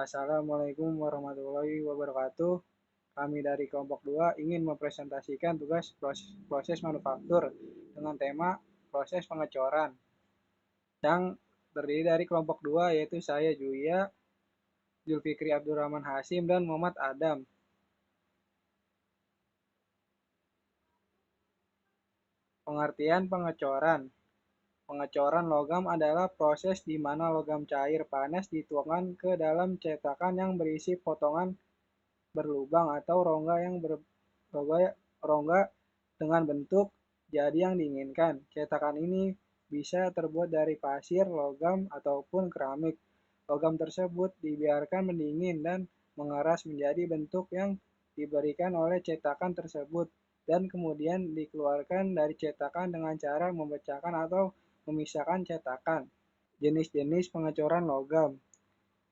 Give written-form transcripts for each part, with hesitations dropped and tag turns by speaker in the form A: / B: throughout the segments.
A: Assalamualaikum warahmatullahi wabarakatuh. Kami dari kelompok 2 ingin mempresentasikan tugas proses manufaktur dengan tema proses pengecoran yang terdiri dari kelompok 2 yaitu saya Juya, Zulfikri Abdurrahman Hasim, dan Muhammad Adam. Pengertian pengecoran. Pengecoran logam adalah proses di mana logam cair panas dituangkan ke dalam cetakan yang berisi potongan berlubang atau rongga dengan bentuk jadi yang diinginkan. Cetakan ini bisa terbuat dari pasir, logam, ataupun keramik. Logam tersebut dibiarkan mendingin dan mengeras menjadi bentuk yang diberikan oleh cetakan tersebut dan kemudian dikeluarkan dari cetakan dengan cara memecahkan atau memisahkan cetakan. Jenis-jenis pengecoran logam.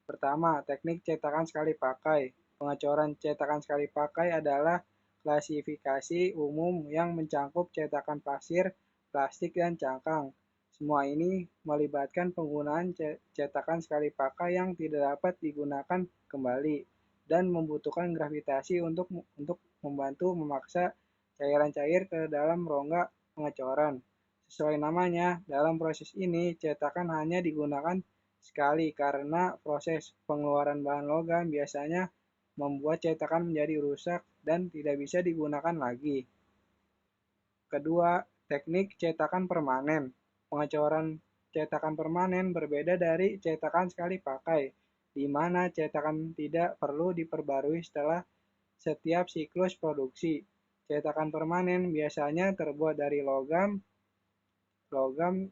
A: Pertama, teknik cetakan sekali pakai. Pengecoran cetakan sekali pakai adalah klasifikasi umum yang mencakup cetakan pasir, plastik, dan cangkang. Semua ini melibatkan penggunaan cetakan sekali pakai yang tidak dapat digunakan kembali dan membutuhkan gravitasi untuk membantu memaksa cairan cair ke dalam rongga pengecoran. Sesuai namanya, dalam proses ini cetakan hanya digunakan sekali karena proses pengeluaran bahan logam biasanya membuat cetakan menjadi rusak dan tidak bisa digunakan lagi. Kedua, teknik cetakan permanen. Pengecoran cetakan permanen berbeda dari cetakan sekali pakai, di mana cetakan tidak perlu diperbarui setelah setiap siklus produksi. Cetakan permanen biasanya terbuat dari logam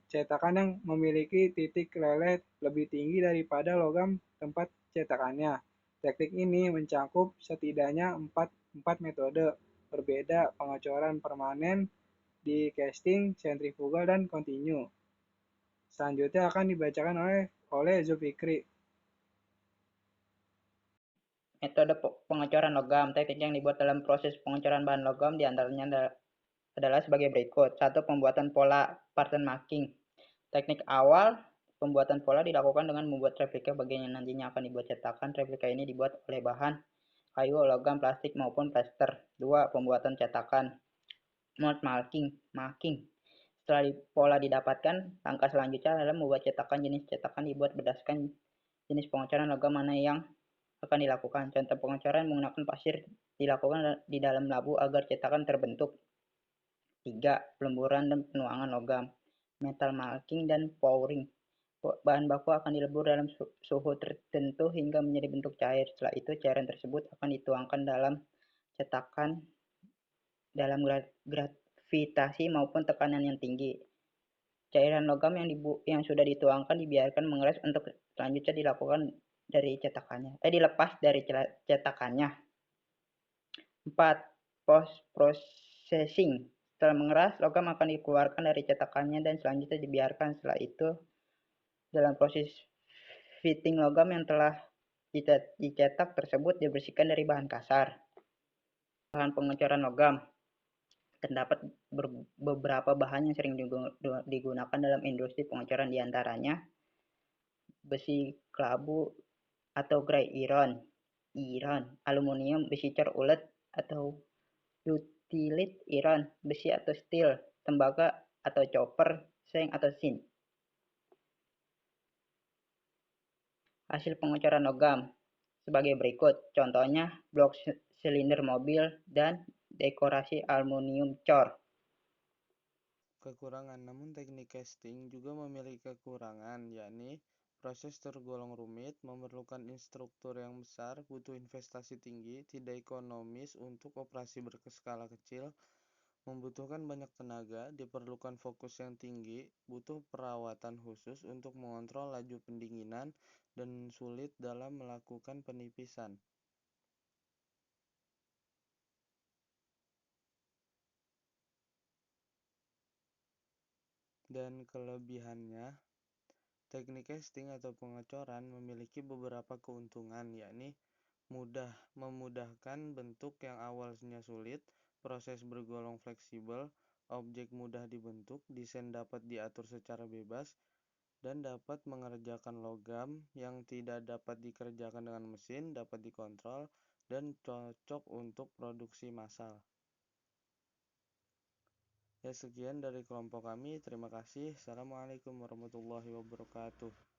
A: cetakan yang memiliki titik lelet lebih tinggi daripada logam tempat cetakannya. Teknik ini mencakup setidaknya empat metode berbeda pengecoran permanen di casting, sentrifugal, dan kontinu. Selanjutnya akan dibacakan oleh Zulfikri.
B: Metode pengecoran logam. Teknik yang dibuat dalam proses pengecoran bahan logam diantaranya adalah sebagai berikut. 1. Pembuatan pola pattern marking. Teknik awal pembuatan pola dilakukan dengan membuat replika bagian yang nantinya akan dibuat cetakan. Replika ini dibuat oleh bahan kayu, logam, plastik, maupun plaster. 2. Pembuatan cetakan. Mold marking. Setelah pola didapatkan, langkah selanjutnya adalah membuat cetakan. Jenis cetakan dibuat berdasarkan jenis pengecoran logam mana yang akan dilakukan. Contoh pengecoran menggunakan pasir dilakukan di dalam labu agar cetakan terbentuk. 3. Pelemburan dan penuangan logam. Metal marking dan pouring. Bahan baku akan dilebur dalam suhu tertentu hingga menjadi bentuk cair. Setelah itu cairan tersebut akan dituangkan dalam cetakan dalam gravitasi maupun tekanan yang tinggi. Cairan logam yang sudah dituangkan dibiarkan mengeras untuk selanjutnya dilepas dari cetakannya. 4. Post processing. Setelah mengeras, logam akan dikeluarkan dari cetakannya dan selanjutnya dibiarkan. Setelah itu, dalam proses fitting logam yang telah dicetak tersebut dibersihkan dari bahan kasar. Bahan pengecoran logam. Terdapat beberapa bahan yang sering digunakan dalam industri pengecoran, diantaranya besi kelabu atau gray iron, aluminium, besi cor ulet atau utility iron, besi atau steel, tembaga atau copper, seng atau zinc. Hasil pengecoran logam sebagai berikut, contohnya blok silinder mobil dan dekorasi aluminium cor.
C: Kekurangan, namun teknik casting juga memiliki kekurangan, yakni proses tergolong rumit, memerlukan instruktur yang besar, butuh investasi tinggi, tidak ekonomis untuk operasi berskala kecil, membutuhkan banyak tenaga, diperlukan fokus yang tinggi, butuh perawatan khusus untuk mengontrol laju pendinginan, dan sulit dalam melakukan penipisan. Dan kelebihannya, teknik casting atau pengecoran memiliki beberapa keuntungan, yakni memudahkan bentuk yang awalnya sulit, proses bergolong fleksibel, objek mudah dibentuk, desain dapat diatur secara bebas, dan dapat mengerjakan logam yang tidak dapat dikerjakan dengan mesin, dapat dikontrol, dan cocok untuk produksi massal. Ya, sekian dari kelompok kami. Terima kasih. Assalamualaikum warahmatullahi wabarakatuh.